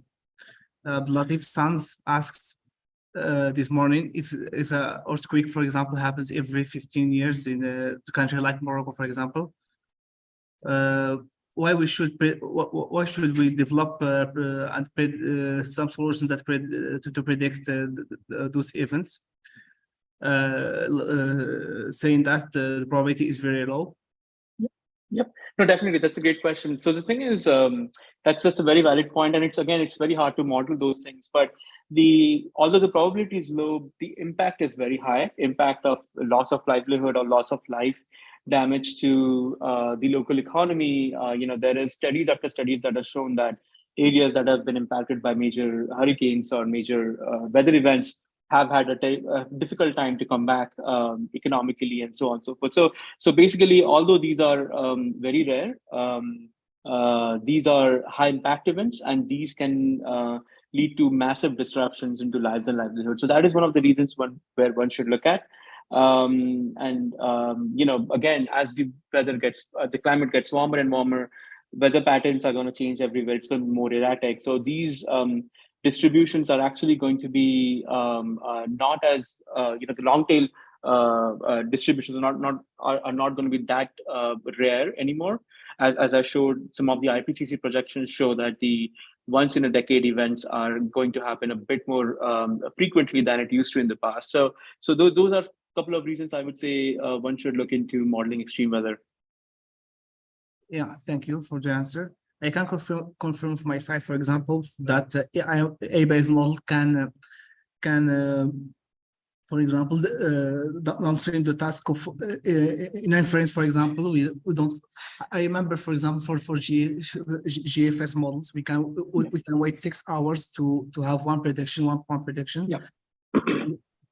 Latif Sanz asks this morning if an earthquake, for example, happens every 15 years in a country like Morocco, for example. Why should we develop and some solutions that to predict those events? Saying that the probability is very low. Yep. No, definitely. That's a great question. So the thing is, that's a very valid point. And it's very hard to model those things. But although the probability is low, the impact is very high. Impact of loss of livelihood or loss of life, damage to the local economy. There is studies after studies that have shown that areas that have been impacted by major hurricanes or major weather events have had a difficult time to come back economically and so on and so forth. So basically, although these are very rare, these are high impact events, and these can lead to massive disruptions into lives and livelihood. So that is one of the reasons where one should look at. Again, as the weather the climate gets warmer and warmer, weather patterns are going to change everywhere. It's going to be more erratic. So these distributions are actually going to be not as the long tail distributions are not going to be that rare anymore. As I showed, some of the IPCC projections show that the once in a decade events are going to happen a bit more frequently than it used to in the past. So those are a couple of reasons I would say one should look into modeling extreme weather. Yeah, thank you for the answer. I can confirm from my side, for example, that AI-based model can for example, answering the task of in inference, for example, we don't. I remember, for example, for GFS models, we can wait 6 hours to have one point prediction. Yeah.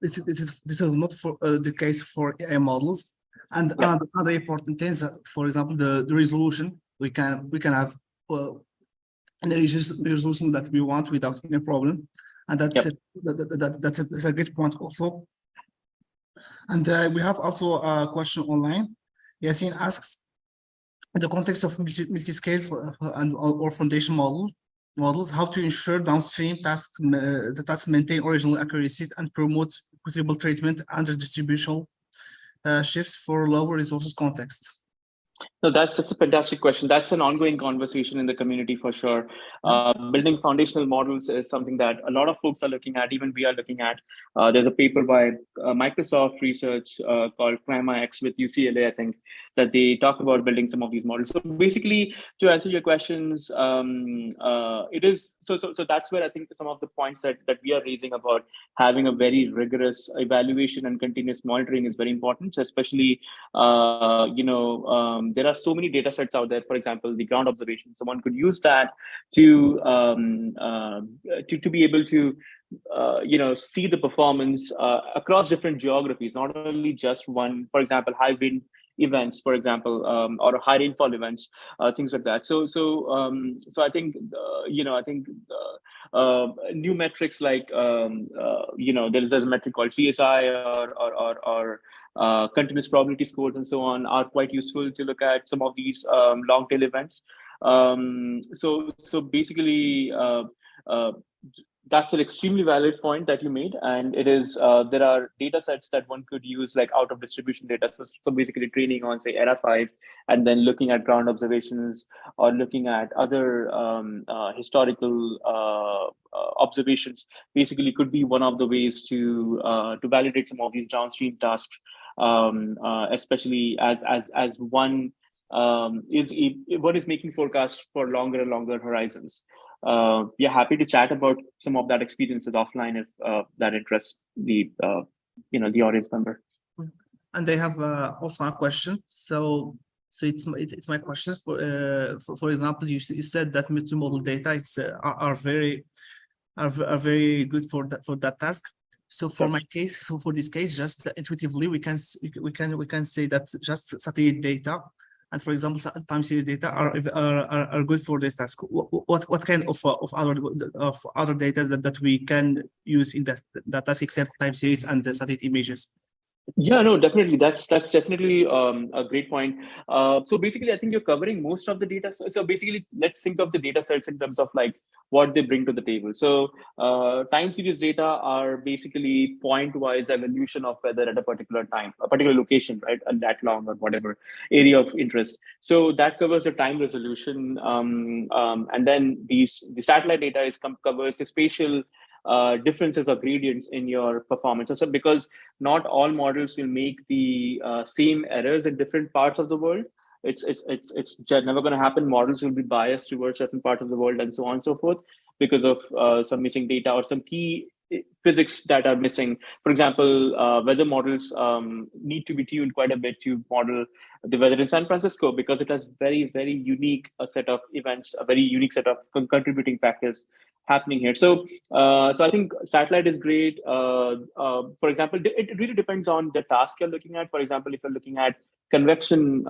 This is not for the case for AI models. And yeah. another important thing is, for example, the resolution. We can have the resolution that we want without any problem. And that's yep. that's a good point also. And we have also a question online. Yasin asks, in the context of multi-scale or foundation model, models, how to ensure downstream the tasks maintain original accuracy and promote equitable treatment under distributional shifts for lower resources context? No, that's a fantastic question. That's an ongoing conversation in the community for sure. Building foundational models is something that a lot of folks are looking at, even we are looking at. There's a paper by Microsoft Research called CRAMA-X with UCLA, I think, that they talk about building some of these models. So basically, to answer your questions, it is, so that's where I think some of the points that we are raising about having a very rigorous evaluation and continuous monitoring is very important, especially, there are so many data sets out there. For example, the ground observation. Someone could use that to be able to see the performance across different geographies, not only just one. For example, high wind events, for example, or high rainfall events, things like that. So I think new metrics like there is a metric called CSI or continuous probability scores and so on are quite useful to look at some of these long tail events. So basically, that's an extremely valid point that you made, and it is there are data sets that one could use like out of distribution data. So basically training on say ERA5 and then looking at ground observations or looking at other historical observations basically could be one of the ways to validate some of these downstream tasks, especially as one is making forecasts for longer and longer horizons. We are happy to chat about some of that experiences offline if that interests the the audience member. And I have also a question. So it's my question. For example, you said that multimodal data are very good for that task. So for my case, for this case, just intuitively we can say that just satellite data and, for example, time series data are good for this task. What kind of other data that we can use in that task except time series and the satellite images? Yeah, no, definitely. That's definitely a great point. So basically, I think you're covering most of the data. So basically, let's think of the data sets in terms of like what they bring to the table. So time series data are basically point-wise evolution of weather at a particular time, a particular location, right? And that long or whatever area of interest. So that covers the time resolution. And then the satellite data covers the spatial differences or gradients in your performance. So because not all models will make the same errors in different parts of the world. It's never going to happen. Models will be biased towards certain parts of the world and so on and so forth because of some missing data or some key physics that are missing. For example, weather models need to be tuned quite a bit to model the weather in San Francisco because it has very, very unique set of events, a very unique set of contributing factors happening here. So I think satellite is great. For example, it really depends on the task you're looking at. For example, if you're looking at convection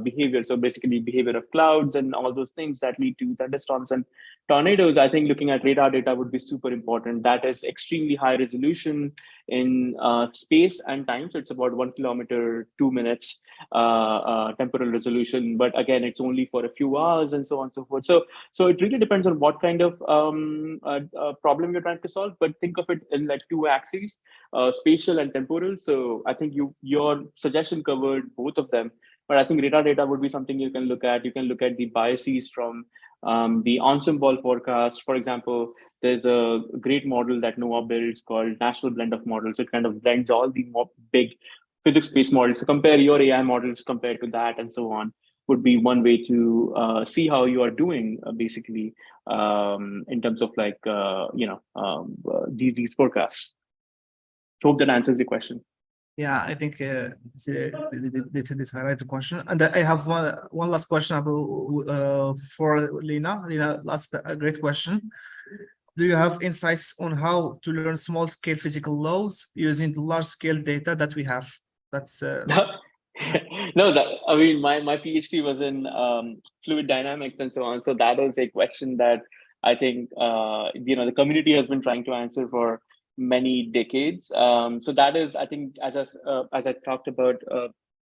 behavior, so basically behavior of clouds and all those things that lead to thunderstorms and tornadoes, I think looking at radar data would be super important. That is extremely high resolution in space and time. So it's about 1 kilometer, 2 minutes temporal resolution. But again, it's only for a few hours and so on and so forth. So it really depends on what kind of problem you're trying to solve. But think of it in like two axes, spatial and temporal. So I think your suggestion covered both of them. But I think radar data would be something you can look at. You can look at the biases from the ensemble forecast. For example, there's a great model that NOAA builds called National Blend of Models. It kind of blends all the big physics-based models. So compare your AI models compared to that and so on would be one way to see how you are doing basically in terms of like, these forecasts. Hope that answers your question. Yeah, I think this highlights the question. And I have one last question about for Lena. Lena, that's a great question. Do you have insights on how to learn small scale physical laws using the large scale data that we have? That's no, I mean, my PhD was in fluid dynamics and so on. So that is a question that I think the community has been trying to answer for many decades. So that is, I think, as I talked about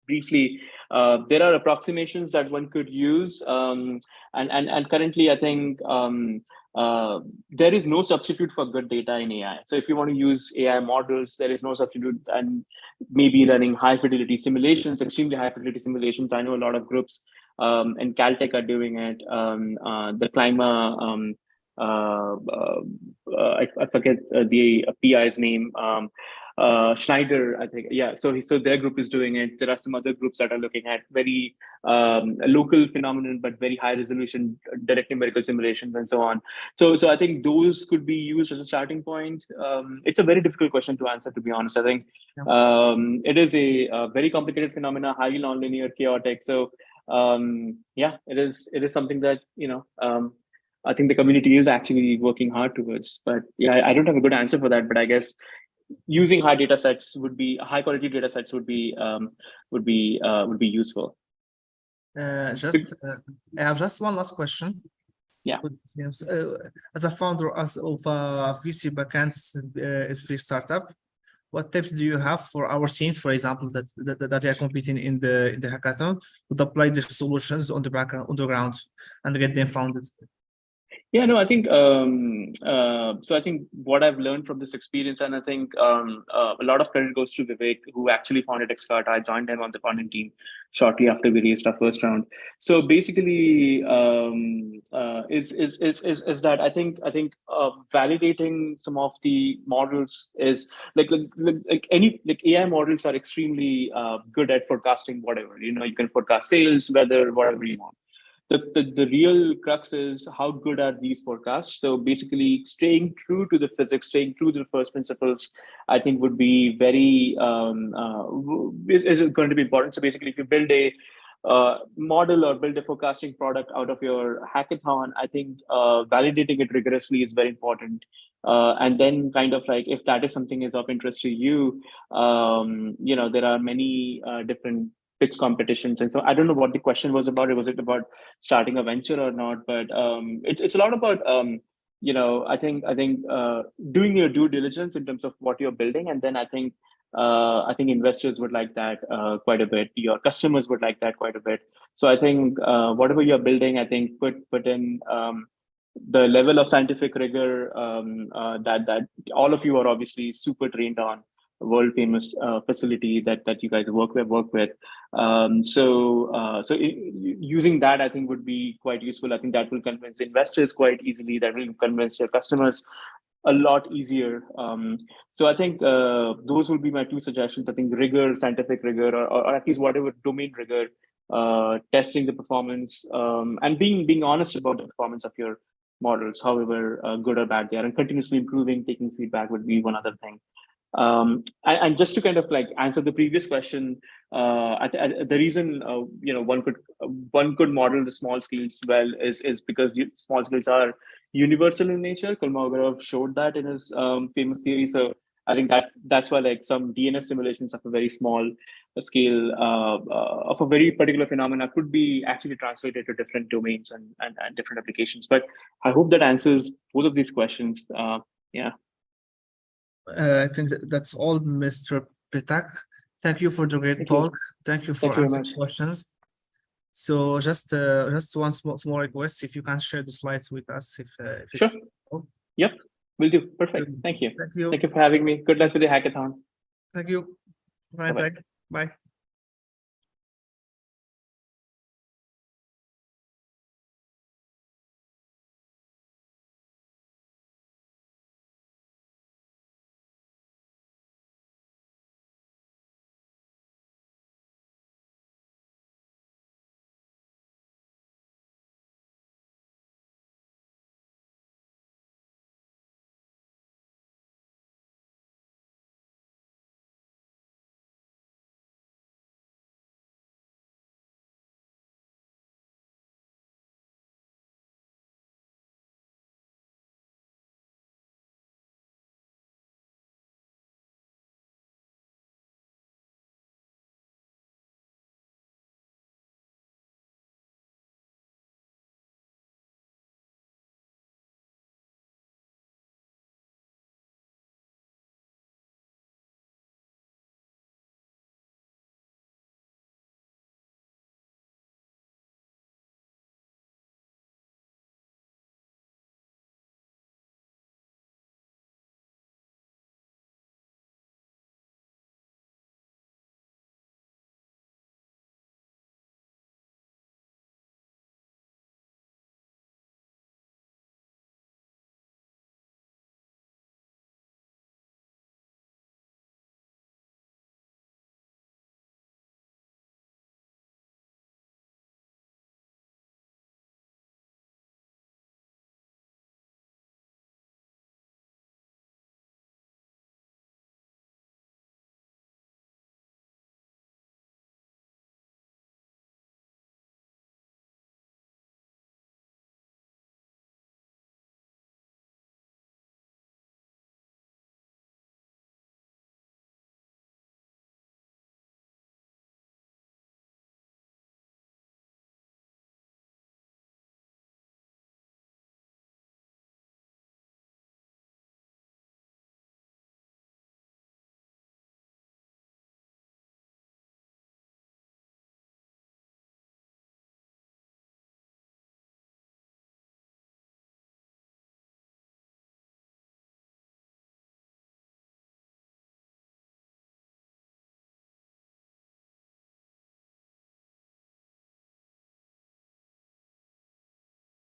briefly, there are approximations that one could use, and currently, I think there is no substitute for good data in AI. So if you want to use AI models, there is no substitute, and maybe running high fidelity simulations, extremely high fidelity simulations. I know a lot of groups and Caltech are doing it. The Clima, I forget the PI's name. Schneider, I think, yeah. So their group is doing it. There are some other groups that are looking at very local phenomenon, but very high resolution direct numerical simulations and so on. So I think those could be used as a starting point. It's a very difficult question to answer, to be honest. I think it is a very complicated phenomena, highly nonlinear, chaotic. So yeah, it is something that I think the community is actually working hard towards. But yeah, I don't have a good answer for that. But I guess using high data sets high quality data sets would be useful. I have just one last question. Yeah. As a founder of a VC backend S3 startup, what tips do you have for our teams, for example, that are competing in the hackathon, to apply the solutions on the ground and get them founded? Yeah, no, I think so. I think what I've learned from this experience, and I think a lot of credit goes to Vivek, who actually founded Excarta. I joined him on the founding team shortly after we raised our first round. So basically, is that I think validating some of the models is like AI models are extremely good at forecasting whatever. You can forecast sales, weather, whatever you want. The real crux is how good are these forecasts. So basically staying true to the physics, staying true to the first principles, I think would be very is going to be important. So basically, if you build a model or build a forecasting product out of your hackathon, I think validating it rigorously is very important. And then kind of like, if that is something is of interest to you, there are many different pitch competitions. And so I don't know what the question was about. Was it about starting a venture or not? But it's a lot about, I think doing your due diligence in terms of what you're building. And then I think investors would like that quite a bit. Your customers would like that quite a bit. So I think whatever you're building, I think put in the level of scientific rigor that all of you are obviously super trained on, world famous facility that you guys work with. So using that, I think, would be quite useful. I think that will convince investors quite easily. That will convince your customers a lot easier. So I think those would be my two suggestions. I think rigor, scientific rigor, or at least whatever domain rigor, testing the performance, and being honest about the performance of your models, however good or bad they are, and continuously improving, taking feedback would be one other thing. And just to kind of like answer the previous question, the reason one could model the small scales well is because small scales are universal in nature. Kolmogorov showed that in his famous theory. So I think that's why like some DNS simulations of a very small scale of a very particular phenomena could be actually translated to different domains and different applications. But I hope that answers both of these questions. Yeah. I think that's all, Mr. Peetak. Thank you for the great talk. Thank you for answering questions. So just one small request, if you can share the slides with us, if sure. Yep, will do. Perfect. Thank you. Thank you. Thank you for having me. Good luck with the hackathon. Thank you. Bye. Bye.